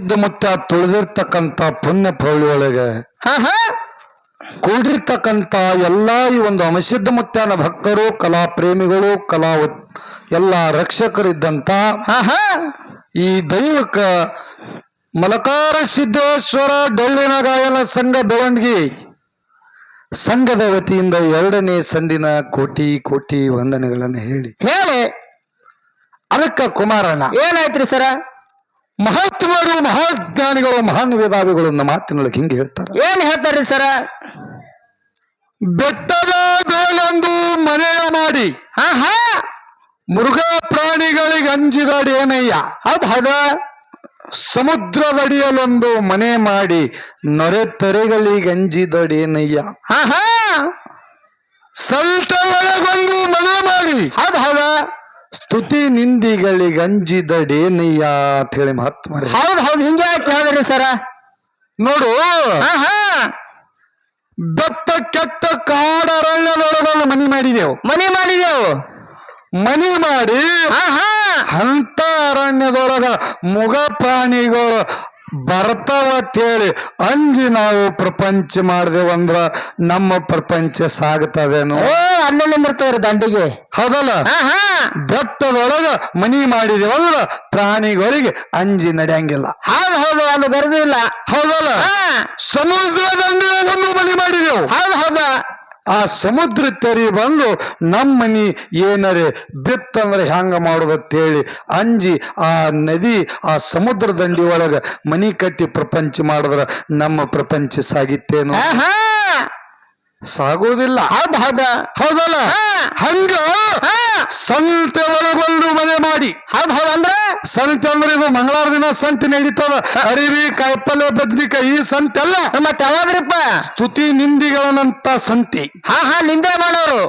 ಅಮಸಿದ್ದ ಮುತ್ಯ ತುಳಿದಿರ್ತಕ್ಕಂಥ ಪುಣ್ಯ ಪೌಳಿ ಒಳಗೆ ಕೂಡಿರ್ತಕ್ಕಂಥ ಎಲ್ಲಾ ಈ ಒಂದು ಅಮಸಿದ್ದ ಮುತ್ಯನ ಭಕ್ತರು ಕಲಾ ಪ್ರೇಮಿಗಳು ಎಲ್ಲ ರಕ್ಷಕರಿದ್ದಂತ ಈ ದೈವಕ ಮಲಕಾರ ಸಿದ್ದೇಶ್ವರ ಡೊಳ್ಳಿನ ಗಾಯನ ಸಂಘ ಬೆಳವಣಿಗೆ ಸಂಘದ ವತಿಯಿಂದ 2ನೇ ಸಂದಿನ ಕೋಟಿ ಕೋಟಿ ವಂದನೆಗಳನ್ನು ಹೇಳಿ ಅದಕ್ಕ ಕುಮಾರಣ್ಣ ಏನಾಯ್ತ್ರಿ ಸರ? ಮಹಾತ್ಮರು ಮಹಾಜ್ಞಾನಿಗಳು ಮಹಾನ್ ವೇದಾವಿಗಳು ನಮ್ಮ ಮಾತಿನೊಳಗೆ ಹಿಂಗೆ ಹೇಳ್ತಾರೆ. ಏನ್ ಹೇಳ್ತಾರ್ರಿ ಸರ? ಬೆಟ್ಟದ ಮೇಲೊಂದು ಮನೆಯ ಮಾಡಿ ಮೃಗ ಪ್ರಾಣಿಗಳಿಗೆ ಅಂಜಿದಡೇನಯ್ಯ. ಹೌದು ಸಮುದ್ರದಡಿಯಲ್ಲೊಂದು ಮನೆ ಮಾಡಿ ನೊರೆ ತೆರೆಗಳಿಗೆ ಅಂಜಿದಡೇನಯ್ಯ. ಸಲ್ಟ ಒಳಗೊಂದು ಮನೆ ಮಾಡಿ ಹೌದು ಸ್ತುತಿ ನಿಂದಿಗಳಿಗೆ ಅಂಜಿದಡೇನಯ್ಯ ಅಂತ ಹೇಳಿ ಮಹಾತ್ಮರೇ. ಹೌದು ಹಿಂಗೆ ಹೇಳಿದ್ರಿ ಸರ. ನೋಡು, ಬೆಟ್ಟ ಕೆಟ್ಟ ಕಾಡರಣ್ಯದೊಳಗೊಂದು ಮನೆ ಮಾಡಿದೆವು. ಮನೆ ಮಾಡಿ ಅಂತ ಅರಣ್ಯದೊಳಗ ಮುಗ ಪ್ರಾಣಿಗಳು ಬರ್ತಾವತ್ತೇಳಿ ಅಂಜಿ ನಾವು ಪ್ರಪಂಚ ಮಾಡಿದೆವಂದ್ರ ನಮ್ಮ ಪ್ರಪಂಚ ಸಾಗುತ್ತದೇನು? ಅಲ್ಲೇ ಬರ್ತವ್ರಿ ದಂಡಿಗೆ. ಹೌದಲ್ಲ? ಬೆಟ್ಟದೊಳಗ ಮನಿ ಮಾಡಿದೆವಂದ್ರ ಪ್ರಾಣಿಗಳಿಗೆ ಅಂಜಿ ನಡೆಯಂಗಿಲ್ಲ. ಹೌದು ಅದು ಬರುದಿಲ್ಲ. ಹೌದಲ್ಲ? ಸಮುದ್ರ ದಂಡೆಗೊಂದು ಮನಿ ಮಾಡಿದೆವು. ಹೌದು ಆ ಸಮುದ್ರ ತೆರಿ ಬಂದು ನಮ್ಮ ಮನಿ ಏನರೆ ಬಿತ್ತಂದ್ರೆ ಹ್ಯಾಂಗ ಮಾಡುದತ್ತೇಳಿ ಅಂಜಿ ಆ ನದಿ ಆ ಸಮುದ್ರ ದಂಡಿ ಒಳಗ ಮನಿ ಕಟ್ಟಿ ಪ್ರಪಂಚ ಮಾಡಿದ್ರ ನಮ್ಮ ಪ್ರಪಂಚ ಸಾಗಿತ್ತೇನು? ಸಾಗೋದಿಲ್ಲ. ಹೌದಲ್ಲ? ಹಂಗ ಸಂತೆ ಒಳಗೊಂದು ಮನೆ ಮಾಡಿ. ಅಂದ್ರೆ ಸಂತೆ ಅಂದ್ರೆ ಇದು ಮಂಗಳವಾರ ದಿನ ಸಂತೆ ನಡೀತದ. ಅರಿವಿ ಕಾಯಿಪಲ್ಲೆ ಬದ್ನಿಕಾಯಿ ಈ ಸಂತೆ ಅಲ್ಲ. ಮತ್ತೆ ಯಾವಾಗ್ರಿಪ್ಪ? ಸ್ತುತಿ ನಿಂದಿಗಳನ್ನಂತ ಸಂತಿ. ನಿಂದೆ ಮಾಡೋರು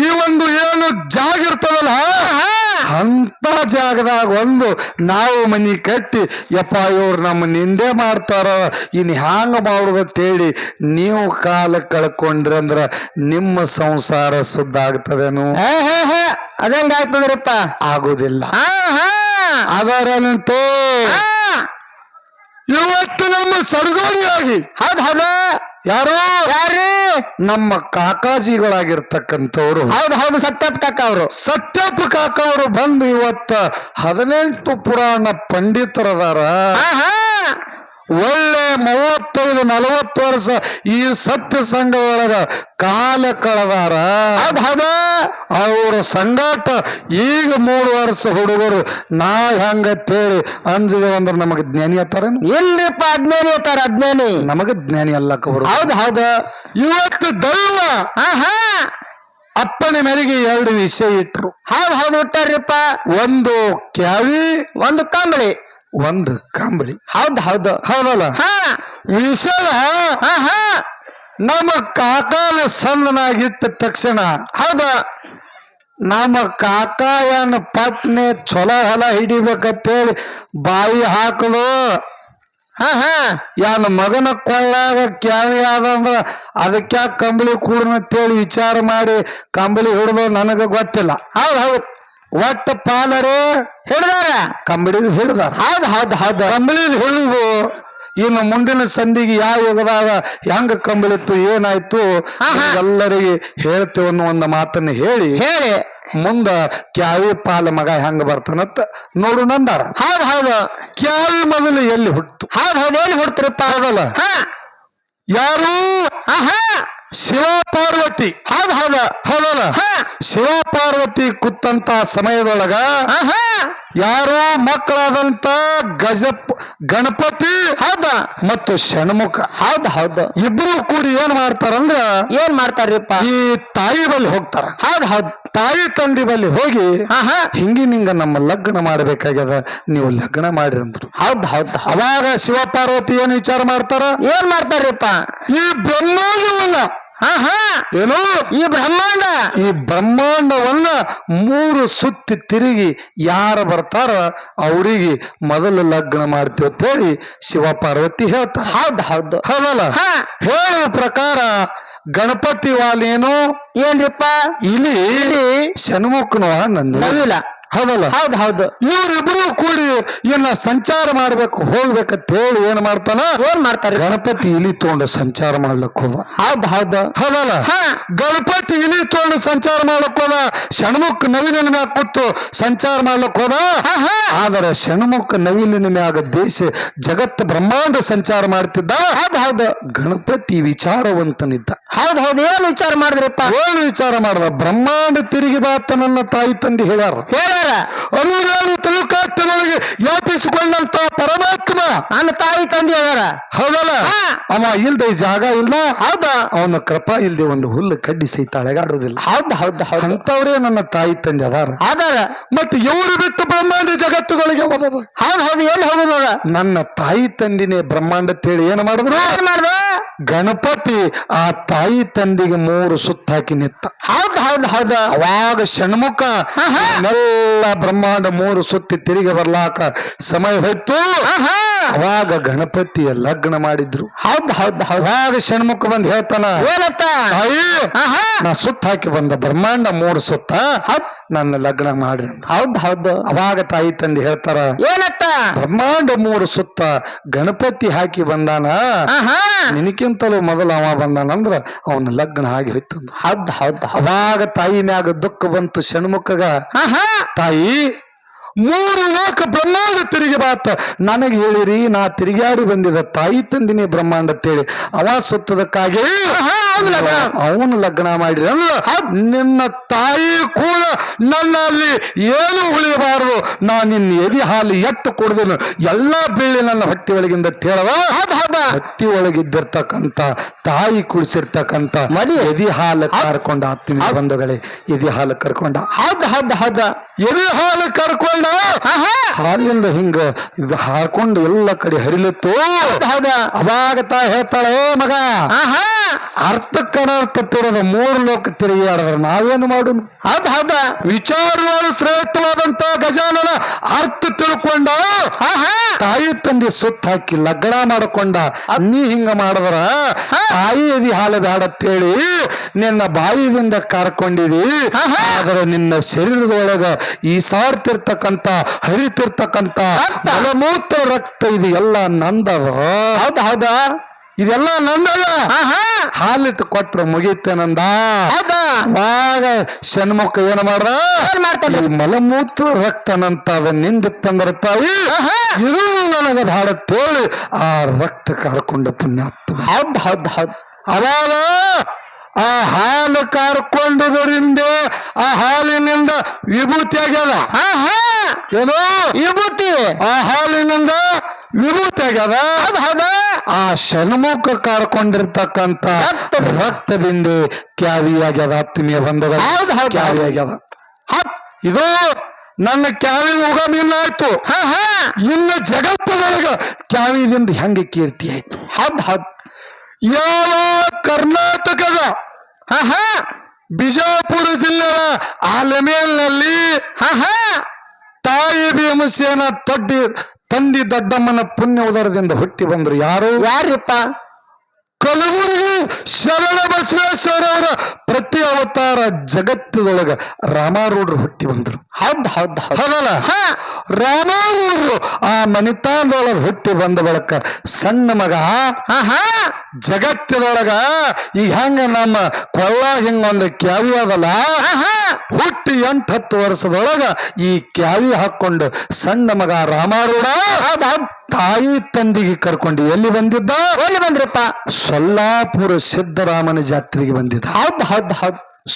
ಈ ಒಂದು ಏನು ಜಾಗ ಇರ್ತದಲ್ಲ ಅಂತ ಜಾಗದಾಗ ಒಂದು ನಾವು ಮನಿ ಕಟ್ಟಿ ಯಪ್ಪ ಇವ್ರು ನಮ್ಮ ನಿಂದೆ ಮಾಡ್ತಾರ ಇನ್ ಹ್ಯಾಂಗ ಮಾಡುದತ್ತೇಳಿ ನೀವು ಕಾಲ ಕಳ್ಕೊಂಡ್ರಿ ಅಂದ್ರ ನಿಮ್ಮ ಸಂಸಾರ ಸುದ್ದ ಆಗ್ತದೇನು? ಅದಂಗ ಆಗ್ತದ್ರಪ್ಪ. ಆಗುದಿಲ್ಲ. ಅದರಂತೆ ಇವತ್ತು ನಮ್ಮ ಸಡಗೋಡಿಯಾಗಿ ಯಾರು ನಮ್ಮ ಕಾಕಾಜಿಗಳಾಗಿರ್ತಕ್ಕಂಥವ್ರು. ಹೌದು ಸತ್ಯಪ್ಪ ಕಾಕ ಅವರು. ಸತ್ಯಪ್ಪ ಕಾಕ ಅವರು ಬಂದು ಇವತ್ತ 18 ಪುರಾಣ ಪಂಡಿತರದಾರ. ಒಳ್ಳೆ 35-40 ವರ್ಷ ಈ ಸತ್ಯ ಸಂಘದೊಳಗ ಕಾಲ ಕಳೆದಾರ. ಅವ್ರ ಸಂಗಾಟ ಈಗ 3 ವರ್ಷ ಹುಡುಗರು ನಾವ್ ಹೆಂಗತ್ತೇಳಿ ಅಂಜಿದೆ ಅಂದ್ರೆ ನಮಗ್ ಜ್ಞಾನಿ ಅತ್ತಾರ? ಇಲ್ರಿಪ್ಪ, ಅಜ್ಞಾನಿ ಅತ್ತಾರ. ಅಜ್ಞಾನಿ ನಮಗ ಜ್ಞಾನಿ ಅಲ್ಲಕ್ಕ ಅವರು. ಹೌದು ಇವತ್ತು ದೈವ ಅಪ್ಪನ ಮೇರೆಗೆ 2 ವಿಷಯ ಇಟ್ರು. ಹೌದು ಇಟ್ಟಾರ್ರಿಪ್ಪ. ಒಂದು ಕ್ಯಾವಿ, ಒಂದು ಕಂಬಳಿ. ಹೌದಲ್ಲ? ವಿಷಯ ನಮ್ಮ ಕಾಕಾನ ಸಣ್ಣನಾಗಿಟ್ಟ ತಕ್ಷಣ ನಮ್ಮ ಕಾಕ ಏನ್ ಪತ್ನಿ ಚೊಲೋ ಹೊಲ ಹಿಡಿಬೇಕಂತೇಳಿ ಬಾಯಿ ಹಾಕಲು ಯಾನ ಮಗನ ಕೊಳ್ಳಾಗ ಕ್ಯಾವಿ ಆದಂದ್ರ ಅದಕ್ಕೆ ಕಂಬಳಿ ಕೂಡನಂತೇಳಿ ವಿಚಾರ ಮಾಡಿ ಕಂಬಳಿ ಹಿಡಿದು ನನಗ ಗೊತ್ತಿಲ್ಲ. ಹೌದು ಒಟ್ಟ ಪಾಲರು ಹಿಡ್ದಾರ, ಕಂಬಳಿ ಹಿಡ್ದಾರ. ಹೌದು ಕಂಬಳಿ ಹಿಡಿದು ಇನ್ನು ಮುಂದಿನ ಸಂಧಿಗೆ ಯಾವ ಯುಗದಾಗ ಹೆಂಗ ಕಂಬಳಿತ್ತು ಏನಾಯ್ತು ಎಲ್ಲರಿಗೆ ಹೇಳ್ತೇವೆ ಅನ್ನೋ ಒಂದು ಮಾತನ್ನ ಹೇಳಿ ಮುಂದ ಕ್ಯಾವಿ ಪಾಲ ಮಗ ಹೆಂಗ ಬರ್ತಾನತ್ತ ನೋಡು ನಂದಾರ. ಹೌದು ಕ್ಯಾವಿ ಮೊದಲು ಎಲ್ಲಿ ಹುಟ್ಟು? ಎಲ್ಲಿ ಹುಡ್ತಿರಪ್ಪ? ಹೌದಲ್ಲ? ಯಾರು? ಶಿವ ಪಾರ್ವತಿ. ಹೌದಲ್ಲ? ಶಿವ ಪಾರ್ವತಿ ಕೂತಂತ ಸಮಯದೊಳಗ ಯಾರು ಮಕ್ಕಳಾದಂತ ಗಣಪತಿ ಮತ್ತು ಷಣ್ಮುಖ ಇಬ್ರು ಕೂಡಿ ಏನ್ ಮಾಡ್ತಾರಂದ್ರ ಈ ತಾಯಿ ಬಲ್ಲಿ ಹೋಗ್ತಾರ. ತಾಯಿ ತಂದೆ ಬಲ್ಲಿ ಹೋಗಿ ಹಿಂಗಿನಿಂಗ ನಮ್ಮ ಲಗ್ನ ಮಾಡ್ಬೇಕಾಗ್ಯದ, ನೀವು ಲಗ್ನ ಮಾಡ್ರಿ ಅಂದ್ರು. ಅವಾಗ ಶಿವ ಪಾರ್ವತಿ ಏನ್ ವಿಚಾರ ಮಾಡ್ತಾರ? ಏನ್ ಮಾಡ್ತಾರ್ರಿಪ್ಪ? ಈ ಬ್ರಹ್ಮಾಂಡವನ್ನ ಏನು ಈ ಬ್ರಹ್ಮಾಂಡವನ್ನ 3 ಸುತ್ತಿ ತಿರುಗಿ ಯಾರು ಬರ್ತಾರ ಅವರಿಗೆ ಮೊದಲು ಲಗ್ನ ಮಾಡ್ತೀವಿ ಅಂತ ಹೇಳಿ ಶಿವ ಪಾರ್ವತಿ ಹೇಳ್ತಾರ. ಹೌದಲ್ಲ? ಹೇಳುವ ಪ್ರಕಾರ ಗಣಪತಿ ವಾಲೇನು ಏನ್ರಿಪ್ಪ? ಇಲ್ಲಿ ಷಣ್ಮುಖನವ ನನ್ನಿಲ್ಲ. ಹೌದಲ್ಲ ಹೌದ್ ಹೌದು ಇವರಿಬ್ರು ಕೂಡಿ ಇನ್ನ ಸಂಚಾರ ಮಾಡ್ಬೇಕು ಹೋಗ್ಬೇಕಂತ ಹೇಳಿ ಏನ್ ಮಾಡ್ತಾನ ಏನ್ ಮಾಡ್ತಾರ ಗಣಪತಿ ಇಲಿ ತಗೊಂಡು ಸಂಚಾರ ಮಾಡ್ಲಕ್ ಹೋದ ಹೌದ್ ಹೌದು ಹೌದಲ್ಲ ಹಾ ಗಣಪತಿ ಇಲಿ ತಗೊಂಡು ಸಂಚಾರ ಮಾಡ್ಲಕ್ ಹೋದ ಷಣ್ಮುಖ ನವಿಲಿನ ಮ್ಯಾಗ ಕೂತು ಸಂಚಾರ ಮಾಡ್ಲಕ್ ಹೋದ ಆದರೆ ಷಣ್ಮುಖ ನವಿಲಿನ ಮ್ಯಾಗ ದೇಶ ಜಗತ್ ಬ್ರಹ್ಮಾಂಡ ಸಂಚಾರ ಮಾಡ್ತಿದ್ದ ಹೌದ್ ಹೌದು ಗಣಪತಿ ವಿಚಾರವಂತನಿದ್ದ ಹೌದ್ ಹೌದು ಏನ್ ವಿಚಾರ ಮಾಡಿದ್ರಿಪ್ಪ ಏನು ವಿಚಾರ ಮಾಡ್ದ ಬ್ರಹ್ಮಾಂಡ ತಿರುಗಿ ಬಾತ ನನ್ನ ತಾಯಿ ತಂದೆ ಹೇಳ್ಯಾರ ಹೇಳ್ಯಾರ ಅನುರಾಗಿ ತಲುಕಾಟ್ಟಿನೊಳಗೆ ವ್ಯಾಪಿಸಿಕೊಂಡಂತ ಪರಮಾತ್ಮ ನನ್ನ ತಾಯಿ ತಂದೆ ಹೇಳ್ಯಾರ ಹೌದಲ್ಲ ಹಾ. ಅವ ಇಲ್ದೆ ಜಾಗ ಇಲ್ಲ ಹೌದಾ ಅವನ ಕೃಪಾ ಇಲ್ದೆ ಒಂದು ಹುಲ್ಲು ಕಡ್ಡಿ ಸಹಿತ ಅಳಗಾಡೋದಿಲ್ಲ ಹೌದ್ ಹೌದ್ ಹೌದು ಅಂತವ್ರೇ ನನ್ನ ತಾಯಿ ತಂದೆ ಅದಾರ ಅದಾರ ಮತ್ತೆ ಇವರು ಬಿಟ್ಟು ಬ್ರಹ್ಮಾಂಡ ಜಗತ್ತುಗಳಿಗೆ ಹೋದ ಹೌದ್ ಹೌದು ಎಲ್ಲಿ ಹೋಗುದ ನನ್ನ ತಾಯಿ ತಂದಿನೇ ಬ್ರಹ್ಮಾಂಡ ತೇಳಿ ಏನ್ ಮಾಡಿದ್ರು ಏನ್ ಮಾಡ್ದ ಗಣಪತಿ ಆ ತಾಯಿ ತಂದಿಗೆ 3 ಸುತ್ತ ಹಾಕಿ ನಿತ್ತ ಹೌದ್ ಹೌದ್ ಹೌದು ಅವಾಗ ಷಣ್ಮುಖ ಎಲ್ಲ ಬ್ರಹ್ಮಾಂಡ 3 ಸುತ್ತಿ ತಿರುಗಿ ಬರ್ಲಾಕ ಸಮಯ ಹೋಯ್ತು ಅವಾಗ ಗಣಪತಿಯ ಲಗ್ನ ಮಾಡಿದ್ರು ಹೌದ್ ಹೌದ್ ಹೌದ್ ಅವಾಗ ಷಣ್ಮುಖ ಬಂದ್ ಹೇಳ್ತಾನ ಏನತ್ತ ತಾಯಿ ನಾ ಸುತ್ತ ಹಾಕಿ ಬಂದ ಬ್ರಹ್ಮಾಂಡ 3 ಸುತ್ತ ನನ್ನ ಲಗ್ನ ಮಾಡ್ರಿ ಅಂತ. ಹೌದ್ ಹೌದು ಅವಾಗ ತಾಯಿ ತಂದೆ ಹೇಳ್ತಾರ ಏನತ್ತ ಬ್ರಹ್ಮಾಂಡ 3 ಸುತ್ತ ಗಣಪತಿ ಹಾಕಿ ಬಂದಾನ ನಿನಕ್ಕಿಂತಲೂ ಮೊದಲು ಅವ ಬಂದಾನಂದ್ರ ಅವನ ಲಗ್ನ ಆಗಿ ಹೋಯ್ತಂದ ಹೌದ್ ಹೌದ್ ಅವಾಗ ತಾಯಿ ಮ್ಯಾಗ ದುಃಖ ಬಂತು ಷಣ್ಮುಖಗ ತಾಯಿ 3 ಲೋಕ ಬ್ರಹ್ಮಾಂಡ ತಿರುಗಿ ಬಾತ ನನಗೆ ಹೇಳಿರಿ ನಾ ತಿರುಗಾಡಿ ಬಂದಿದ ತಾಯಿ ತಂದಿನಿ ಬ್ರಹ್ಮಾಂಡ ಅಂತೇಳಿ ಅವ ಸುತ್ತದಕ್ಕಾಗಿ ಅವನು ಲಗ್ನ ಮಾಡಿದ ನಿನ್ನ ತಾಯಿ ಕೂಡ ನನ್ನಲ್ಲಿ ಏನು ಉಳಿಯಬಾರದು ನಾ ನಿನ್ನ ಎದಿ ಹಾಲು ಎತ್ತು ಕುಡ್ದೇನು ಎಲ್ಲಾ ಬೀಳಿ ನನ್ನ ಹೊಟ್ಟಿ ಒಳಗಿಂದ ತೇಳವ ಹೊಟ್ಟಿ ಒಳಗಿದ್ದಿರ್ತಕ್ಕಂಥ ತಾಯಿ ಕುಡಿಸಿರ್ತಕ್ಕಂಥ ಎದಿ ಹಾಲು ಕರ್ಕೊಂಡ ಆತ್ಮೀಯ ಬಂಧುಗಳೇ ಎದಿ ಹಾಲು ಕರ್ಕೊಂಡ ಹೌದ್ ಹೌದ್ ಹೌದ ಎದಿ ಹಾಲು ಕರ್ಕೊಂಡ ಹಾಲಿಂದ ಹಿಂಗ ಇದು ಹಾಕೊಂಡು ಎಲ್ಲ ಕಡೆ ಹರಿಲಿತ್ತು ಹೌದ ಅವಾಗ ತಾ ಹೇಳ್ತಾಳೆ ಮಗ ಅರ್ಥಕ್ಕನರ್ಥ ತಿರದ 3 ಲೋಕ ತಿರುಗಿಯಾಡಿದ್ರ ನಾವೇನು ಮಾಡೋನು ಹೌದ್ ಹೌದ ವಿಚಾರವಾದ ಶ್ರೇಷ್ಠವಾದಂತ ಗಜಾನನ ಅರ್ಥ ತಿಳ್ಕೊಂಡ ತಾಯಿ ತಂದೆ ಸುತ್ತ ಹಾಕಿ ಲಗ್ನ ಮಾಡಿಕೊಂಡ ನೀ ಹಿಂಗ ಮಾಡಿದ್ರ ತಾಯಿ ಎದಿ ಹಾಲು ಬೇಡತ್ತೇಳಿ ನಿನ್ನ ಬಾಯಿದಿಂದ ಕರ್ಕೊಂಡಿದಿ ಆದ್ರೆ ನಿನ್ನ ಶರೀರದೊಳಗ ಈ ಸಾರ್ತಿರ್ತಕ್ಕಂತ ಹರಿತಿರ್ತಕ್ಕಂತ ಮಲಮೂತ್ರ ರಕ್ತ ಇದು ಎಲ್ಲ ನಂದವ ಹೌದ್ ಹೌದಾ ಇದೆಲ್ಲ ನಂದಲ್ಲ ಹಾಲಿಟ್ಟು ಕೊಟ್ರ ಮುಗೀತೇನಂದ ಆಗ ಷಣ್ಮುಖ ಏನ್ ಮಾಡ್ರ ಈ ಮಲಮೂತ್ರ ರಕ್ತನಂತ ಅದ ನಿಂದಿತ್ತಂದ್ರ ತಾಯಿ ಇದು ನನಗ ಭಾಳತ್ತೇಳಿ ಆ ರಕ್ತ ಕರ್ಕೊಂಡ ಪುಣ್ಯಾತ್ಮ ಹೌದ್ ಹೌದ್ ಹೌದ್ ಅವಾಗ ಆ ಹಾಲು ಕರ್ಕೊಂಡದರಿಂದ ಆ ಹಾಲಿನಿಂದ ವಿಭೂತಿ ಆಗ್ಯದ ಏನೋ ವಿಭೂತಿ ಆ ಹಾಲಿನಿಂದ ವಿಭೂತಿ ಆಗ್ಯದ ಆ ಷಣ್ಮುಖ ಕರ್ಕೊಂಡಿರ್ತಕ್ಕಂಥ ರಕ್ತದಿಂದ ಕ್ಯಾವಿ ಆಗ್ಯದ ಆತ್ಮೀಯ ಬಂದದ ಕ್ಯಾವಿ ಆಗ್ಯದ ಇದು ನನ್ನ ಕ್ಯಾವಿ ಉಗಮಿಲ್ಲ ಆಯ್ತು ಇನ್ನು ಜಗತ್ತದೊಳಗ ಕ್ಯಾವಿದಿಂದ ಹೆಂಗೆ ಕೀರ್ತಿ ಆಯ್ತು ಹೌದ್ ಯಾವ ಕರ್ನಾಟಕದ ಬಿಜಾಪುರ ಜಿಲ್ಲೆಯ ಆಲಮೇಲ್ನಲ್ಲಿ ತಾಯಿ ಭೀಮಸೇನ ತಂದಿ ದೊಡ್ಡಮ್ಮನ ಪುಣ್ಯ ಉದರದಿಂದ ಹುಟ್ಟಿ ಬಂದ್ರು ಯಾರಿಪ್ಪ ಕಲಬುರಗಿ ಶರಣ ಬಸವೇಶ್ವರವರ ಪ್ರತಿ ಅವತಾರ ಜಗತ್ತದೊಳಗ ರಾಮಾರೂಢರು ಹುಟ್ಟಿ ಬಂದ್ರು ಹೌದಲ್ಲ ರಾಮಾರೂಢರು ಆ ಮನಿತಾನದೊಳಗ ಹುಟ್ಟಿ ಬಂದ ಬಳಿಕ ಸಣ್ಣ ಮಗ ಜಗತ್ತಿನೊಳಗ ಈಗ ಹೆಂಗ ನಮ್ಮ ಕೊಳ್ಳ ಹಿಂಗೊಂದು ಕ್ಯಾವಿ ಅದಲ್ಲ ಹುಟ್ಟಿ 8-10 ವರ್ಷದೊಳಗ ಈ ಕ್ಯಾವಿ ಹಾಕೊಂಡು ಸಣ್ಣ ಮಗ ರಾಮಾರೂಢ ತಾಯಿ ತಂದಿಗೆ ಕರ್ಕೊಂಡು ಎಲ್ಲಿ ಬಂದ್ರಪ್ಪ ಸೊಲ್ಲಾಪುರ ಸಿದ್ದರಾಮನ ಜಾತ್ರೆಗೆ ಬಂದಿದ್ದ ಹೌದ್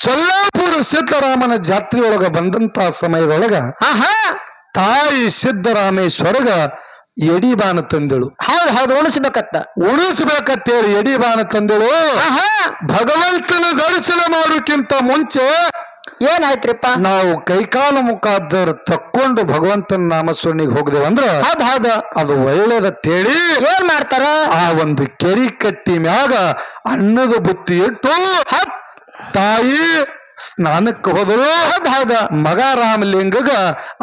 ಸೊಲ್ಲಾಪುರ ಸಿದ್ದರಾಮನ ಜಾತ್ರೆಯೊಳಗ ಬಂದಂತ ಸಮಯದೊಳಗ ತಾಯಿ ಸಿದ್ದರಾಮೇಶ್ವರಗ ಎಡಿಬಾನ ತಂದಳು ಹೌದು ಉಣಿಸ್ಬೇಕಂತೇಳಿ ಎಡಿಬಾನ ತಂದಳು ಭಗವಂತನ ದರ್ಶನ ಮಾಡೋಕ್ಕಿಂತ ಮುಂಚೆ ಏನಾಯ್ತ್ರಿಪ್ಪ ನಾವು ಕೈಕಾಲ ಮುಖಾದವ್ರು ತಕ್ಕೊಂಡು ಭಗವಂತನ ನಾಮಸ್ಮರಣೆಗೆ ಹೋಗ್ದೇವಂದ್ರ ಅದು ಒಳ್ಳೇದತ್ತೇಳಿ ಏನ್ ಮಾಡ್ತಾರ ಆ ಒಂದು ಕೆರಿ ಕಟ್ಟಿ ಮ್ಯಾಗ ಅನ್ನದ ಬುತ್ತಿ ಇಟ್ಟು ತಾಯಿ ಸ್ನಾನಕ್ಕೆ ಹೋದರು ಮಗ ರಾಮಲಿಂಗಗ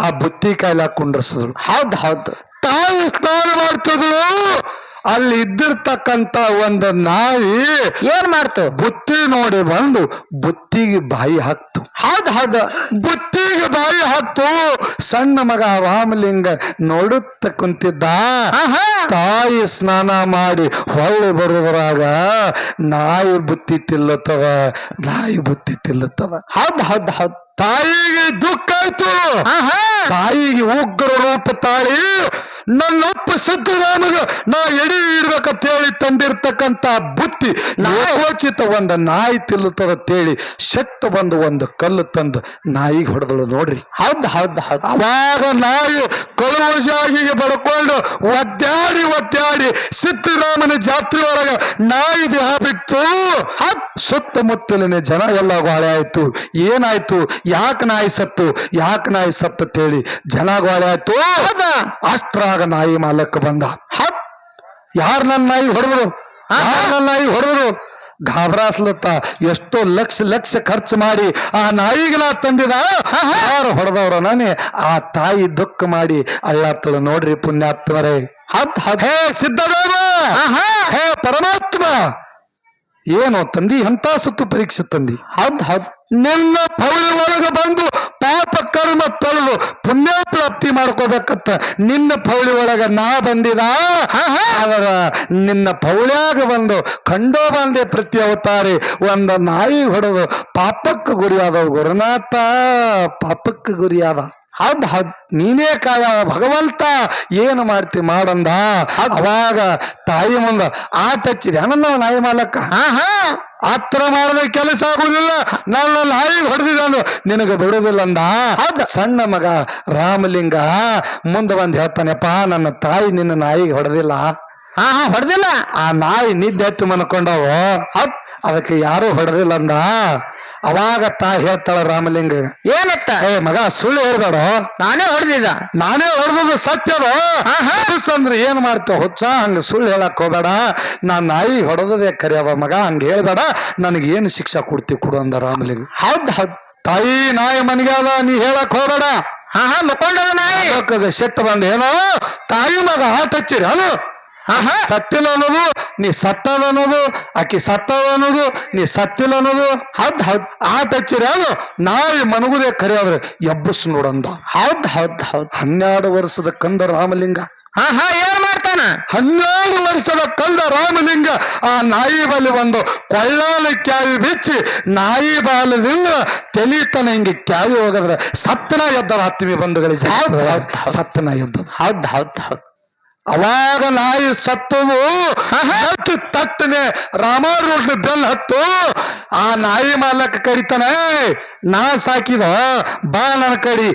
ಆ ಬುತ್ತಿ ಕಾಯಿಲೆ ಕುಂಡ್ರಸಿದ್ರು ಹೌದ್ ತಾಯಿ ಸ್ನಾನ ಮಾಡ್ತಿದ್ರು ಅಲ್ಲಿ ಇದ್ದಿರ್ತಕ್ಕಂತ ಒಂದು ನಾಯಿ ಏನ್ ಮಾಡ್ತು ಬುತ್ತಿ ನೋಡಿ ಬಂದು ಬುತ್ತಿಗೆ ಬಾಯಿ ಹಾಕ್ತು. ಹೌದು ಬುತ್ತಿಗೆ ಬಾಯಿ ಹಾಕ್ತು. ಸಣ್ಣ ಮಗ ರಾಮಲಿಂಗ ನೋಡುತ್ತ ಕುಂತಿದ್ದ. ತಾಯಿ ಸ್ನಾನ ಮಾಡಿ ಹೊಳ್ಳಿ ಬರುವುದರಾಗ ನಾಯಿ ಬುತ್ತಿ ತಿಲ್ಲತ್ತವ. ಹೌದು ತಾಯಿಗೆ ದುಃಖ ಆಯ್ತು. ತಾಯಿಗೆ ಉಗ್ರ ರೂಪ ತಾಳಿ ನನ್ನಪ್ಪ ಸಿದ್ದರಾಮಗ ನಾ ಎಡಿ ಇಡ್ಬೇಕಂತ ಹೇಳಿ ತಂದಿರ್ತಕ್ಕಂತ ಬುತ್ತಿ ನಾಯೋಚಿತ ಒಂದು ನಾಯಿ ತಿಲ್ಲುತ್ತೇಳಿ ಶಕ್ತ ಬಂದು ಒಂದು ಕಲ್ಲು ತಂದು ನಾಯಿಗೆ ಹೊಡೆದಳು ನೋಡ್ರಿ. ಹೌದು ಅವಾಗ ನಾಯಿ ಕಳುವಜಾಗಿಗೆ ಬಡ್ಕೊಂಡು ಒದ್ದಾಡಿ ಸಿದ್ದರಾಮನ ಜಾತ್ರೆ ಒಳಗ ನಾಯಿ ದೇಹ ಬಿಟ್ಟು ಸುತ್ತಮುತ್ತಲಿನ ಜನ ಎಲ್ಲ ಗಾಳಿ ಆಯ್ತು. ಏನಾಯ್ತು, ಯಾಕೆ ನಾಯಿ ಸತ್ತು ಅಂತೇಳಿ ಜನ ಗಾಳಿ ಆಯ್ತು. ಅಷ್ಟ್ರಾಗ ನಾಯಿ ಮಾಲಕ್ಕ ಬಂದ. ಯಾರು ನನ್ನ ನಾಯಿ ಹೊಡೆದ್ರು ಗಾಬರಾಸ್ಲತ್ತ. ಎಷ್ಟೋ ಲಕ್ಷ ಖರ್ಚು ಮಾಡಿ ಆ ನಾಯಿಗೆ ನಾ ತಂದಿದ. ಯಾರು ಹೊಡೆದವ್ರ ನಾನೇ. ಆ ತಾಯಿ ದುಃಖ ಮಾಡಿ ಅಳ್ಳತ್ತಳು ನೋಡ್ರಿ ಪುಣ್ಯಾತ್ಮರೇ. ಹೇ ಸಿದ್ದರಾಮ, ಹೇ ಪರಮಾತ್ಮ, ಏನೋ ತಂದಿ ಎಂತ ಸುತ್ತು ಪರೀಕ್ಷೆ ತಂದಿ. ನಿನ್ನ ಪೌಳಿ ಒಳಗೆ ಬಂದು ಪಾಪ ಕರ್ಮ ತೊಳೆದು ಪುಣ್ಯ ಪ್ರಾಪ್ತಿ ಮಾಡ್ಕೋಬೇಕತ್ತ ನಿನ್ನ ಪೌಳಿ ಒಳಗ ನಾ ಬಂದಿದ. ಅವರ ನಿನ್ನ ಪೌಳ್ಯಾಗ ಬಂದು ಕಂಡೋ ಬಂದೆ ಪ್ರತಿ ಅವತಾರಿ ಒಂದು ನಾಯಿ ಹೊಡೆದು ಪಾಪಕ್ಕೆ ಗುರಿಯಾದ ಗುರುನಾಥ, ಪಾಪಕ್ಕೆ ಗುರಿಯಾದ. ಹೌದು ನೀನೇ ಕಾಯ ಭಗವಂತ, ಏನು ಮಾಡ್ತಿ ಮಾಡಂದ. ಅವಾಗ ತಾಯಿ ಮುಂದ ಆಟ ಹಚ್ಚಿದೆ ನನ್ನ ನಾಯಿ ಮಾಲಕ್ಕ. ಹತ್ರ ಮಾಡಿದ್ರೆ ಕೆಲಸ ಆಗುದಿಲ್ಲ, ನನ್ನ ನಾಯಿ ಹೊಡೆದಿದ್ದಾನು, ನಿನಗೆ ಬಿಡುದಿಲ್ಲ ಅಂದ. ಸಣ್ಣ ಮಗ ರಾಮಲಿಂಗ ಮುಂದೆ ಬಂದು ಹೇಳ್ತಾನೆಪ್ಪ, ನನ್ನ ತಾಯಿ ನಿನ್ನ ನಾಯಿಗೆ ಹೊಡೆದಿಲ್ಲ. ಹೊಡೆದಿಲ್ಲ, ಆ ನಾಯಿ ನಿದ್ದೆ ಎತ್ತು ಮನ್ಕೊಂಡವು, ಅದಕ್ಕೆ ಯಾರು ಹೊಡೆದಿಲ್ಲ ಅಂದ. ಅವಾಗ ತಾಯಿ ಹೇಳ್ತಾಳ ರಾಮಲಿಂಗ, ಏನತ್ತ ಮಗ ಸುಳ್ಳು ಹೇಳ್ಬೇಡ, ನಾನೇ ಹೊಡೆದದು ಸತ್ಯದ. ಅಂದ್ರೆ ಏನ್ ಮಾಡ್ತೇವ ಹುಚ್ಚ, ಹಂಗ ಸುಳ್ಳು ಹೇಳಕ್ ಹೋಗ್ಬೇಡ, ನಾನ್ ನಾಯಿ ಹೊಡೆದದೇ ಕರೆಯವ ಮಗ, ಹಂಗ ಹೇಳ್ಬೇಡ, ನನಗೆ ಏನು ಶಿಕ್ಷಾ ಕೊಡು ಅಂದ ರಾಮಲಿಂಗ. ಹೌದು ತಾಯಿ ನಾಯಿ ಮನೆಗೆ ಅದ, ನೀ ಹೇಳಕ್ ಹೋಗ್ಬೇಡ. ಮಕ್ಕೊಂಡದ ನಾಯಿ ಶೆಟ್ಟು ಬಂದ ಏನೋ ತಾಯಿ ಮಗ ಆಟ ಹಚ್ಚಿರಿ ಅದು ಸತ್ತಿಲ್ಲ ಅನ್ನೋದು, ನೀ ಸತ್ತದ ಅನ್ನೋದು, ಆಕಿ ಸತ್ತದ ಅನ್ನೋದು, ನೀ ಸತ್ತಿಲ್ಲ ಅನ್ನೋದು. ಹೌದು ಆಟ ಹಚ್ಚಿರಿ ಅದು ನಾಯಿ ಮನಗುದೇ ಕರೆಯಾದ್ರೆ ಎಬ್ಬಸ್ ನೋಡಂದ. ಹೌದು 12 ವರ್ಷದ ಕಂದ ರಾಮಲಿಂಗ ಏನ್ ಮಾಡ್ತಾನ? 12 ವರ್ಷದ ಕಂದ ರಾಮಲಿಂಗ ಆ ನಾಯಿ ಬಲಿ ಒಂದು ಕೊಳ್ಳಾಲ ಕ್ಯಾವಿ ಬಿಚ್ಚಿ ನಾಯಿ ಬಾಲದಿಂದ ತೆಲಿತಾನ. ಹಿಂಗೆ ಕ್ಯಾವಿ ಹೋಗದ್ರೆ ಸತ್ತನ ಎದ್ದರ ಆತ್ಮೀಯ ಬಂಧುಗಳಿಗೆ, ಸತ್ತನ ಎದ್ದ. ಹೌದು ಅವಾಗ ನಾಯಿ ಸತ್ತದು ತಟ್ಟನೆ ರಾಮಾರೂಢ ಬೆಲ್ ಹತ್ತು. ಆ ನಾಯಿ ಮಾಲಕ ಕರಿತಾನೆ, ನಾ ಸಾಕಿದ ಬಾ ನನ್ನ ಕಡಿ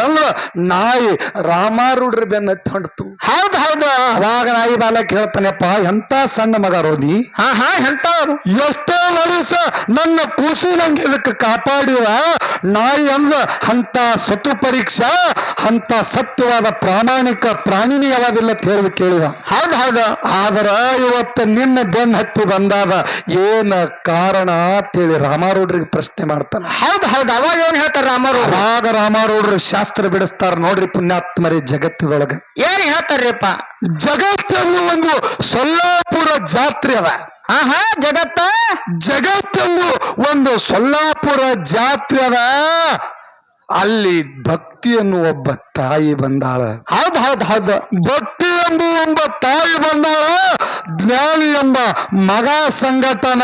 ಅಂದ್ರ ನಾಯಿ ರಾಮಾರೂಢ್ರ ಬೆನ್ನ ಹತ್ತಿ ಹೊಂಟು. ಹೌದು ಅವಾಗ ನಾಯಿ ಬಾಲಕ್ ಹೇಳ್ತಾನೆಪ್ಪ, ಎಂತ ಸಣ್ಣ ಮಗ ರೋನಿ, ಎಂತ ಎಷ್ಟೋ ವರ್ಷ ನನ್ನ ಕೂಸಿ ನಂಗೆ ಇದಕ್ಕೆ ಕಾಪಾಡಿವ ನಾಯಿ ಅಂದ್ರ ಅಂತ ಸತು ಪರೀಕ್ಷಾ, ಅಂತ ಸತ್ಯವಾದ ಪ್ರಾಮಾಣಿಕ ಪ್ರಾಣಿನಿ ಯಾವಾದಿಲ್ಲ ಅಂತ ಹೇಳಿದ ಕೇಳಿದ. ಹೌದು ಆದ್ರ ಇವತ್ತು ನಿನ್ನ ಬೆನ್ನ ಹತ್ತಿ ಬಂದಾದ ಏನ ಕಾರಣ ಅಂತೇಳಿ ರಾಮಾರೂಢ್ರಿಗೆ ಪ್ರಶ್ನೆ ಮಾಡ್ತಾನೆ. ಹೌದು ಅವಾಗ ಏನ್ ಹೇಳ್ತಾರ ರಾಮಾರೂಢ? ಆಗ ರಾಮಾರೂಢರು ಶಾಸ್ತ್ರ ಬಿಡಿಸ್ತಾರ ನೋಡ್ರಿ ಪುಣ್ಯಾತ್ಮರಿ. ಜಗತ್ತದೊಳಗ ಏನ್ ಹೇಳ್ತಾರ್ರಿಪ್ಪ? ಜಗತ್ತನ್ನು ಒಂದು ಸೊಲ್ಲಾಪುರ ಜಾತ್ರೆ ಅದ. ಜಗತ್ತನ್ನು ಒಂದು ಸೊಲ್ಲಾಪುರ ಜಾತ್ರೆ ಅದ. ಅಲ್ಲಿ ಭಕ್ತಿ ಎನ್ನುವ ಒಬ್ಬ ತಾಯಿ ಬಂದಾಳ. ಹೌದು ಭಕ್ತಿ ಎಂಬ ತಾಯಿ ಬಂದಾಳ. ಜ್ಞಾನಿ ಎಂಬ ಮಗ ಸಂಘಟನ,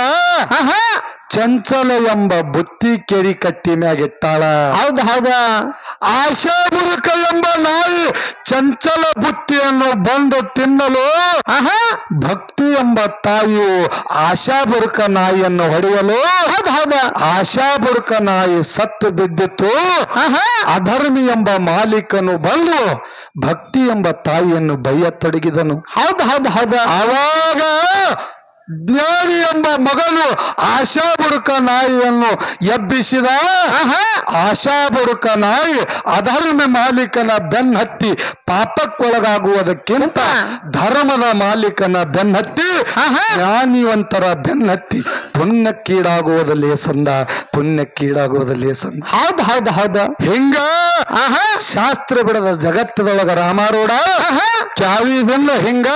ಚಂಚಲ ಎಂಬ ಬುತ್ತಿ ಕೆರಿ ಕಟ್ಟಿ ಮ್ಯಾಗಿಟ್ಟಾಳ. ಹೌದು ಆಶಾಬುರುಕ ಎಂಬ ನಾಯಿ ಚಂಚಲ ಬುತ್ತಿಯನ್ನು ಬಂದು ತಿನ್ನಲು ಭಕ್ತಿ ಎಂಬ ತಾಯಿಯು ಆಶಾಬುರುಕ ನಾಯಿಯನ್ನು ಹೊಡೆಯಲು ಆಶಾಬುರುಕ ನಾಯಿ ಸತ್ತು ಬಿದ್ದಿತ್ತು. ಅಧರ್ಮಿ ಎಂಬ ಮಾಲೀಕನು ಬಂದು ಭಕ್ತಿ ಎಂಬ ತಾಯಿಯನ್ನು ಬೈಯತೊಡಗಿದನು. ಹೌದು ಆವಾಗ ಜ್ಞಾನಿ ಎಂಬ ಮಗನು ಆಶಾಬುರುಕ ನಾಯಿಯನ್ನು ಎಬ್ಬಿಸಿದ. ಆಶಾಬುರುಕ ನಾಯಿ ಅಧರ್ಮ ಮಾಲೀಕನ ಬೆನ್ನತ್ತಿ ಪಾಪಕ್ಕೊಳಗಾಗುವುದಕ್ಕಿಂತ ಧರ್ಮದ ಮಾಲೀಕನ ಬೆನ್ನತ್ತಿ ಜ್ಞಾನಿವಂತರ ಬೆನ್ನತ್ತಿ ಪುಣ್ಯಕ್ಕೀಡಾಗುವುದಲ್ಲಿ ಸಂದ. ಹೌದು ಹಿಂಗ ಶಾಸ್ತ್ರ ಬಿಡದ ಜಗತ್ತದೊಳಗ ರಾಮಾರೂಢ ಕ್ಯಾವಿದಿಂದ ಹಿಂಗ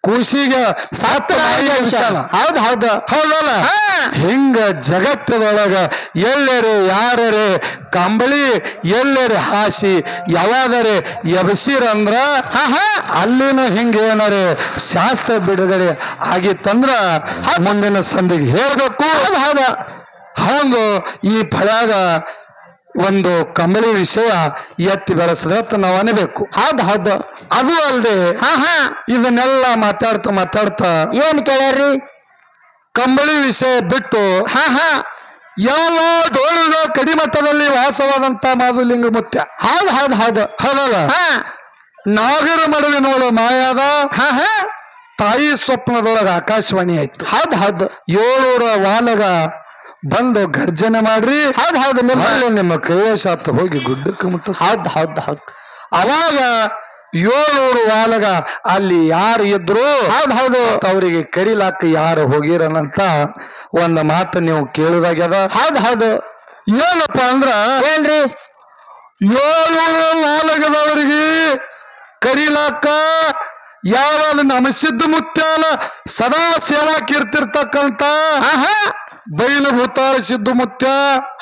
ಕೂಸಿಗೆ ಸತ್ತ ನಾಯಿಗೆ ವಿಷಾನ. ಹೌದ್ ಹೌದು ಹೌದಲ್ಲ? ಹಿಂಗ ಜಗತ್ತದೊಳಗ ಎಲ್ಲರೆ ಯಾರರೆ ಕಂಬಳಿ ಎಲ್ಲರೆ ಹಾಸಿ ಯಾವಾದರೆ ಎಬಸಿರಂದ್ರ ಅಲ್ಲಿನ ಹಿಂಗ ಏನಾರೆ ಶಾಸ್ತ್ರ ಬಿಡುಗಡೆ ಆಗಿತ್ತಂದ್ರ ಮುಂದಿನ ಸಂದಿಗೆ ಹೇಳ್ಬೇಕು. ಹೌದ ಹಂಗ ಈ ಫಳಾಗ ಒಂದು ಕಂಬಳಿ ವಿಷಯ ಎತ್ತಿ ಬೆಳೆಸದ ನಾವು ಅನ್ಬೇಕು. ಹೌದು ಅದು ಅಲ್ಲದೆ ಇದನ್ನೆಲ್ಲ ಮಾತಾಡ್ತಾ ಏನ್ ಕೇಳ್ಯಾರ್ರಿ? ಕಂಬಳಿ ವಿಷಯ ಬಿಟ್ಟು ಯಾವ ಡೋಳದ ಕಡಿಮಟ್ಟದಲ್ಲಿ ವಾಸವಾದಂತ ಮಾಧುಲಿಂಗ ಮುತ್ಯ ಹೌದಲ್ಲ? ನಾಗರ ಮಡುವಿನೋಳು ಮಾಯಾದ ತಾಯಿ ಸ್ವಪ್ನದೊಳಗ ಆಕಾಶವಾಣಿ ಆಯ್ತು. ಹೌದು 700 ವಾಲಗ ಬಂದು ಗರ್ಜನೆ ಮಾಡ್ರಿ. ಹೌದು ನಿಮ್ಮ ಕೈವಶಾತ್ ಹೋಗಿ ಗುಡ್ಡಕ್ಕೆ ಮುಟ್ಟ. ಹೌದು ಅವಾಗ 700 ವಾಲಗ ಅಲ್ಲಿ ಯಾರು ಇದ್ರು ಹೌದು ಅವರಿಗೆ ಕರಿಲಾಕ ಯಾರು ಹೋಗಿರನಂತ ಒಂದು ಮಾತು ನೀವು ಕೇಳಿದಾಗ್ಯದ. ಹೌದು ಏನಪ್ಪ ಅಂದ್ರ ಏನ್ರಿ? 700 ವಾಲಗದವರಿಗೆ ಕರಿಲಾಕ ಯಾವ ನಮ್ಮ ಸಿದ್ಧ ಮುತ್ಯಾಲ ಸದಾ ಸೇವಾಕಿರ್ತಿರ್ತಕ್ಕಂತ ಬೈಲು ಭೂತಾಳ ಸಿದ್ದು ಮುತ್ಯ.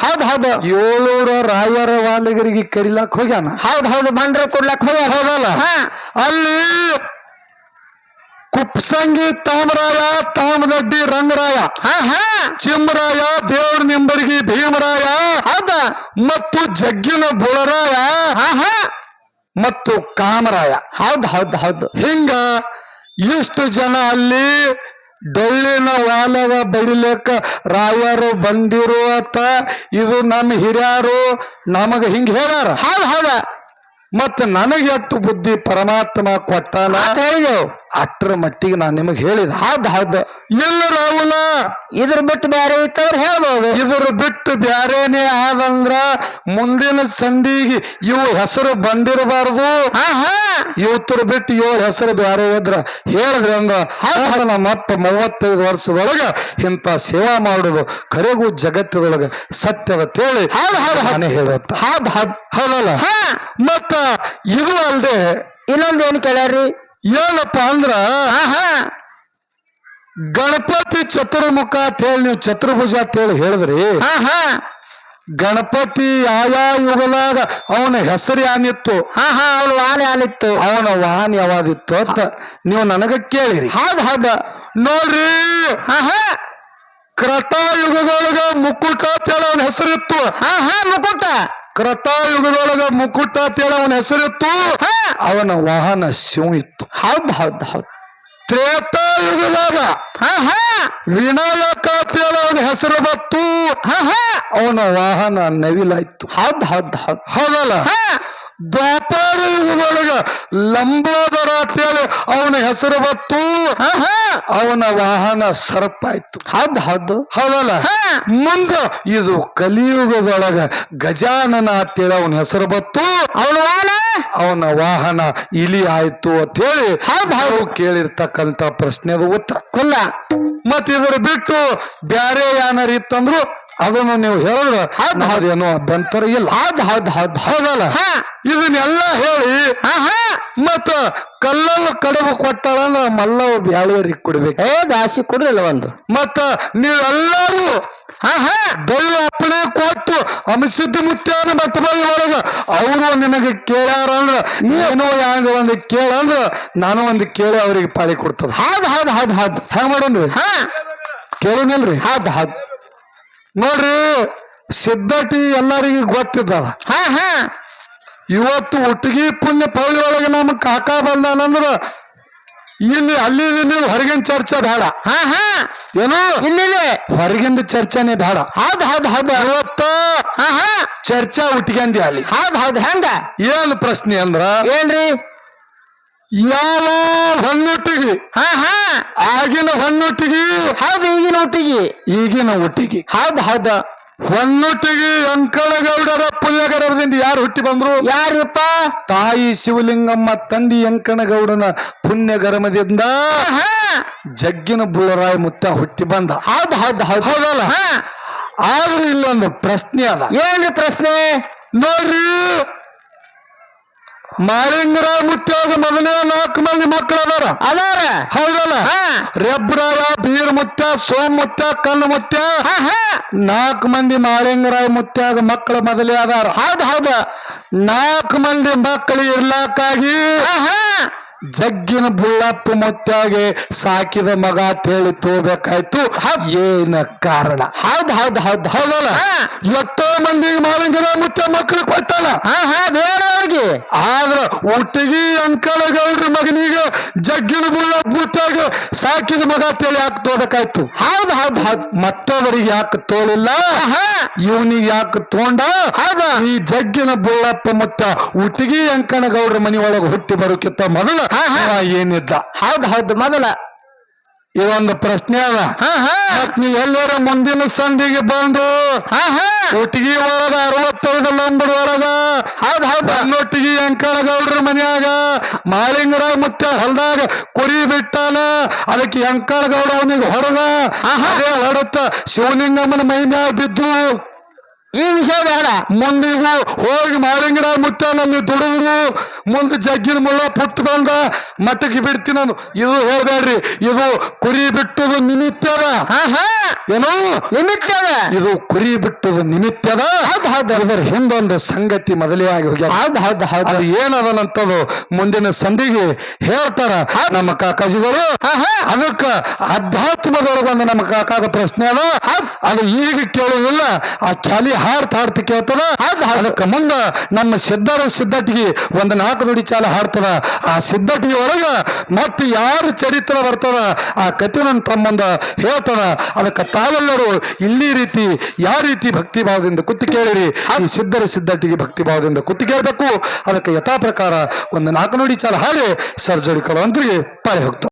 ಹೌದು 700 ರಾಯರ ವಾಲಿಗರಿಗೆ ಕರಿಲಾಕ್ ಹೋಗ್ಯಾನ. ಹೌದು ಬಂಡ್ರ ಕೊಡ್ಲಾಕ್ ಹೋಗ್ಯ. ಹೌದಲ್ಲ? ಅಲ್ಲಿ ಕುಪ್ಸಂಗಿ ತಾಮರಾಯ, ತಾಮದಡ್ಡಿ ರಂಗರಾಯ, ಚಿಮ್ಮರಾಯ, ದೇವ್ರ ನಿಂಬರ್ಗಿ ಭೀಮರಾಯ, ಹೌದ ಮತ್ತು ಜಗ್ಗಿನ ಬುಳರಾಯ ಮತ್ತು ಕಾಮರಾಯ. ಹೌದು ಹಿಂಗ ಇಷ್ಟು ಜನ ಅಲ್ಲಿ ಡೊಳ್ಳಿನ ವಾಲಗ ಬಡಿಲಕ್ಕ ರಾಯರು ಬಂದಿರು ಅಂತ ಇದು ನಮ್ಮ ಹಿರಿಯರು ನಮಗ ಹಿಂಗ ಹೇಳ್ಯಾರ. ಹೌದ ಮತ್ತ ನನಗೆ ಎಷ್ಟು ಬುದ್ಧಿ ಪರಮಾತ್ಮ ಕೊಟ್ಟಾನ ಅಟ್ರ ಮಟ್ಟಿಗೆ ನಾನು ನಿಮಗೆ ಹೇಳಿದ. ಹೌದು ಇಲ್ಲ ರಾಹುಲ, ಇದ್ರ ಬಿಟ್ಟು ಬೇರೆ ಇತ್ತಂದ್ರೆ ಹೇಳ್ಬೋದು. ಇದ್ರ ಬಿಟ್ಟು ಬ್ಯಾರೇನೆ ಆದಂದ್ರ ಮುಂದಿನ ಸಂಧಿಗೆ ಇವು ಹೆಸರು ಬಂದಿರಬಾರ್ದು. ಇವತ್ತರ ಬಿಟ್ಟು 7 ಹೆಸರು ಬ್ಯಾರೆ ಇದ್ರ ಹೇಳಿದ್ರೆ ಅಂದ ನಮ್ಮಪ್ಪ 35 ವರ್ಷದೊಳಗ ಇಂಥ ಸೇವಾ ಮಾಡುದು ಕರೆಗೂ ಜಗತ್ತದೊಳಗ ಸತ್ಯದ ತೇಳಿ ನಾನೇ ಹೇಳುತ್ತ. ಹೌದಲ್ಲ? ಮತ್ತ ಇದು ಅಲ್ದೆ ಇನ್ನೊಂದು ಏನ್ ಕೇಳ್ಯಾರ್ರಿ? ಏನಪ್ಪ ಅಂದ್ರ ಗಣಪತಿ ಚತುರ್ಮುಖ ಅಂತೇಳಿ ನೀವು ಚತುರ್ಭುಜ ಅಂತೇಳಿ ಹೇಳಿದ್ರಿ. ಗಣಪತಿ ಯಾವ ಯುಗದಾಗ ಅವನ ಹೆಸರು ಯಾನಿತ್ತು? ಅವನ ವಾಹನ ಯಾನಿತ್ತು? ಅವನ ವಾಹನ ಯಾವಾದಿತ್ತು ಅಂತ ನೀವು ನನಗ ಕೇಳಿರಿ. ಹೌದು ನೋಡ್ರಿ, ಕ್ರತಾಯುಗದೊಳಗ ಮುಕುಟ ಅಂತೇಳಿ ಅವನ ಹೆಸರಿತ್ತು. ಮುಕುಟ. ಕ್ರತಾಯುಗದೊಳಗ ಮುಕುಟ ಅಂತೇಳಿ ಅವನ ಹೆಸರಿತ್ತು. ಅವನ ವಾಹನ ಶಿವ ಇತ್ತು. ಹೌದು ತ್ರೇತಾಯುಗದಾಗ ವಿನಾಯಕ ಅಂತೇಳಿ ಅವನ ಹೆಸರು ಬತ್ತು. ಅವನ ವಾಹನ ನವಿಲಾಯ್ತು. ಹೌದಲ್ಲ? ದ್ವಾಪಾರ ಯುಗದೊಳಗ ಲಂಬೋದರ ಅಂತೇಳಿ ಅವನ ಹೆಸರು ಬತ್ತು. ಅವನ ವಾಹನ ಸರ್ಪ ಆಯ್ತು. ಹೌದಲ್ಲ? ಮುಂದ ಇದು ಕಲಿಯುಗದೊಳಗ ಗಜಾನನ ಅಂತೇಳಿ ಅವನ ಹೆಸರು ಬತ್ತು. ಅವನ ವಾಹನ ಇಲಿ ಆಯ್ತು ಅಂತೇಳಿ ಕೇಳಿರ್ತಕ್ಕಂತ ಪ್ರಶ್ನೆದು ಉತ್ತರ ಕುಲ್ಲ. ಮತ್ ಇದ್ರ ಬಿಟ್ಟು ಬ್ಯಾರೆ ಏನಾರ ಇತ್ತಂದ್ರು ಅದನ್ನು ನೀವು ಹೇಳಿದ್ರೆ ಅದೇನೋ ಅಭ್ಯಂತರ ಇಲ್ಲ. ಹೌದಲ್ಲ? ಇದನ್ನೆಲ್ಲ ಹೇಳಿ ಮತ್ತ ಕಲ್ಲವ ಕಡುಬು ಕೊಟ್ಟಾಳಂದ್ರ ಮಲ್ಲವ ಬ್ಯಾಳಿಯರಿಗೆ ಕೊಡ್ಬೇಕು. ದಾಸಿ ಕೊಡ್ರಿಲ್ಲ ಒಂದು. ಮತ್ತ ನೀವೆಲ್ಲರೂ ದೈವ ಅಪ್ಪಣೆ ಕೊಟ್ಟು ಅಮಸಿದ್ಧ ಮುತ್ಯಾನ ಮತ್ತ ಒಳಗ ಅವರು ನಿನಗೆ ಕೇಳ್ಯಾರ ಅಂದ್ರ ನೀನೋ ಯಾಂಗ ಒಂದು ಕೇಳಂದ್ರ ನಾನು ಒಂದು ಕೇಳಿ ಅವ್ರಿಗೆ ಪಾಳಿ ಕೊಡ್ತದ. ಹೆಂಗ ಮಾಡೋಣ್ರಿ? ಕೇಳೋನಿಲ್ರಿ? ನೋಡ್ರಿ, ಸಿದ್ಧಟಿ ಎಲ್ಲರಿಗೂ ಗೊತ್ತಿದ್ದದ. ಇವತ್ತು ಒಟ್ಟಿಗೆ ಪುಣ್ಯ ಪೌಳಿ ಒಳಗೆ ನಮ್ಮ ಕಾಕ ಬಂದಾನಂದ್ರ ಇಲ್ಲಿ ಅಲ್ಲಿ ನೀವು ಹೊರಗಿನ ಚರ್ಚೆ ಬೇಡ. ಏನೋ ಇಲ್ಲಿ ಹೊರಗಿಂದ ಚರ್ಚೆನೆ ಬೇಡ. ಇವತ್ತ ಚರ್ಚಾ ಉಟ್ಕಂದಿ ಅಲ್ಲಿ. ಹೆಂಗ? ಏನು ಪ್ರಶ್ನೆ ಅಂದ್ರ ಏನ್ರಿ? ಯಾವ ಹೊನ್ನೊಟ್ಟಿಗೆ? ಆಗಿನ ಹೊನ್ನೊಟ್ಟಿಗೆ? ಈಗಿನ ಒಟ್ಟಿಗೆ. ಈಗಿನ ಒಟ್ಟಿಗೆ. ಹೌದು ಹೊನ್ನೊಟ್ಟಿಗೆ ಅಂಕಣಗೌಡರ ಪುಣ್ಯಗರದಿಂದ ಯಾರು ಹುಟ್ಟಿ ಬಂದ್ರು? ಯಾರಪ್ಪ? ತಾಯಿ ಶಿವಲಿಂಗಮ್ಮ, ತಂದಿ ಅಂಕಣಗೌಡನ ಪುಣ್ಯಗರಮದಿಂದ ಜಗ್ಗಿನ ಬುಳ್ಳರಾಯ ಮುತ್ತ ಹುಟ್ಟಿ ಬಂದ. ಹೌದಲ್ಲ? ಆದ್ರೂ ಇಲ್ಲೊಂದು ಪ್ರಶ್ನೆ ಅದ. ಏನ್ರಿ ಪ್ರಶ್ನೆ? ನೋಡ್ರಿ, ಮಾಳಿಂಗರಾಯ ಮುತ್ಯಾಗ ಮೊದಲೇ 4 ಮಂದಿ ಮಕ್ಕಳು ಅದಾರ ಹೌದಲ್ಲ ರೆಬ್ರಾಯ ಬೀರ್ ಮುತ್ಯ ಸೋಮ್ ಮುತ್ಯ ಕಲ್ಲು ಮುತ್ಯ 4 ಮಂದಿ ಮಾಳಿಂಗರಾಯ ಮುತ್ಯಾಗ ಮಕ್ಕಳು ಮೊದಲೇ ಅದಾರ ಹೌದು 4 ಮಂದಿ ಮಕ್ಕಳು ಇರ್ಲಾಕಾಗಿ ಜಗ್ಗಿನ ಬುಳ್ಳಪ್ಪ ಮುತ್ಯಾಗೆ ಸಾಕಿದ ಮಗ ತೇಳಿ ತೋಬೇಕಾಯ್ತು ಏನ ಕಾರಣ ಹೌದಲ್ಲ ಎಷ್ಟೋ ಮಂದಿಗೆ ಮಾಲಿಂಗರಾಯ ಮುತ್ಯ ಮಕ್ಕಳು ಕೊಟ್ಟಾನ ಆದ್ರ ಒಟ್ಟಿಗೆ ಅಂಕಳಗೌಡ್ರ ಮಗನಿಗೆ ಜಗ್ಗಿನ ಬುಳ್ಳಪ್ಪ ಮುತ್ಯಾಗ ಸಾಕಿದ ಮಗ ತೇಳಿ ಯಾಕೆ ತೋಬೇಕಾಯ್ತು ಹೌದು ಮತ್ತೊಬ್ಬರಿಗೆ ಯಾಕೆ ತೋಳಿಲ್ಲ ಇವನಿಗೆ ಯಾಕೆ ತೋಂಡ ಈ ಜಗ್ಗಿನ ಬುಳ್ಳಪ್ಪ ಮುತ್ಯ ಒಟ್ಟಿಗೆ ಅಂಕಣಗೌಡ್ರ ಮನೆಯೊಳಗೆ ಹುಟ್ಟಿ ಬರೋಕ್ಕಿಂತ ಮೊದಲ ಏನಿದ್ದ ಹೌದು ಮೊದಲ ಇದೊಂದು ಪ್ರಶ್ನೆ ಅದ ಮತ್ ನೀ ಎಲ್ಲರ ಮುಂದಿನ ಸಂಧಿಗೆ ಬಂದು ಒಟ್ಟಿಗೆ ಒಳಗ 65 ನಂಬರ್ ಒಳಗ ನನ್ನೊಟ್ಟಿಗೆ ಅಂಕಣಗೌಡ್ರ ಮನ್ಯಾಗ ಮಾಳಿಂಗರಾಯ ಮುತ್ಯ ಹೊಲದಾಗ ಕುರಿ ಬಿಟ್ಟಾನ ಅದಕ್ಕೆ ಅಂಕಣಗೌಡ ಅವನಿಗೆ ಹೊಡೆದ ಅದೇ ಹೊಡತ್ತ ಶಿವಲಿಂಗಮ್ಮನ ಮೈ ಮ್ಯಾಗ ಬಿದ್ದು ಈ ವಿಷಯ ಬೇಡ ಮುಂದಿಗೂ ಹೋಗಿ ಮಾಳಿಂಗರಾಯ ಮುತ್ಯ ನಲ್ಲಿ ದುಡಿದ್ರು ಮುಂದೆ ಜಗ್ಗಿನ ಮುಳ್ಳ ಪುಟ್ಟು ಬಂದ ಮಟ್ಟಕ್ಕೆ ಬಿಡ್ತೀನಿ ನಾನು ಇದು ಹೇಳ್ಬೇಡ್ರಿ ಇದು ಕುರಿ ಬಿಟ್ಟುದು ನಿಮಿತ್ತದ ಏನೋ ನಿಮಿತ್ತದ ಇದು ಕುರಿ ಬಿಟ್ಟುದು ನಿಮಿತ್ತದ ಇದರ ಹಿಂದೊಂದು ಸಂಗತಿ ಮೊದಲೇ ಆಗಿ ಹೋಗ್ಯಾದ ಅದು ಏನದನಂತದು ಮುಂದಿನ ಸಂಧಿಗೆ ಹೇಳ್ತಾರ ನಮ್ಮ ಕಾಕಾಜಿಗಳು ಅದಕ್ಕ ಅಧ್ಯಾತ್ಮದೊಳಗೊಂದು ನಮ್ಮ ಕಾಕಾದ ಪ್ರಶ್ನೆ ಅದ ಅದು ಈಗ ಕೇಳುವುದಿಲ್ಲ ಆ ಖ್ಯಾಲಿ ಹಾಡ್ತಿ ಕೇಳ್ತದ ಅದಕ್ಕೆ ಮುಂದ ನಮ್ಮ ಸಿದ್ಧಟಿಗೆ ಒಂದು 4 ನುಡಿ ಚಾಲ ಹಾಡ್ತದ ಆ ಸಿದ್ಧಟಿಗೆ ಒಳಗ ಮತ್ತೆ ಯಾರು ಚರಿತ್ರ ಬರ್ತದ ಆ ಕಥೆ ನನ್ನ ತಮ್ಮಂದ ಹೇಳ್ತದ ಅದಕ್ಕೆ ತಾವೆಲ್ಲರೂ ಇಲ್ಲಿ ರೀತಿ ಯಾವ ರೀತಿ ಭಕ್ತಿ ಭಾವದಿಂದ ಕುತ್ತಿ ಕೇಳಿರಿ ಈ ಸಿದ್ಧಟಿಗೆ ಭಕ್ತಿ ಭಾವದಿಂದ ಕುತ್ತಿ ಕೇಳಬೇಕು ಅದಕ್ಕೆ ಯಥಾ ಪ್ರಕಾರ ಒಂದು 4 ನುಡಿ ಚಾಲ ಹಾಡಿ ಸರ್ಜರಿ ಕಲಾವಂತರಿಗೆ ಪಾರಿ ಹೋಗ್ತದೆ.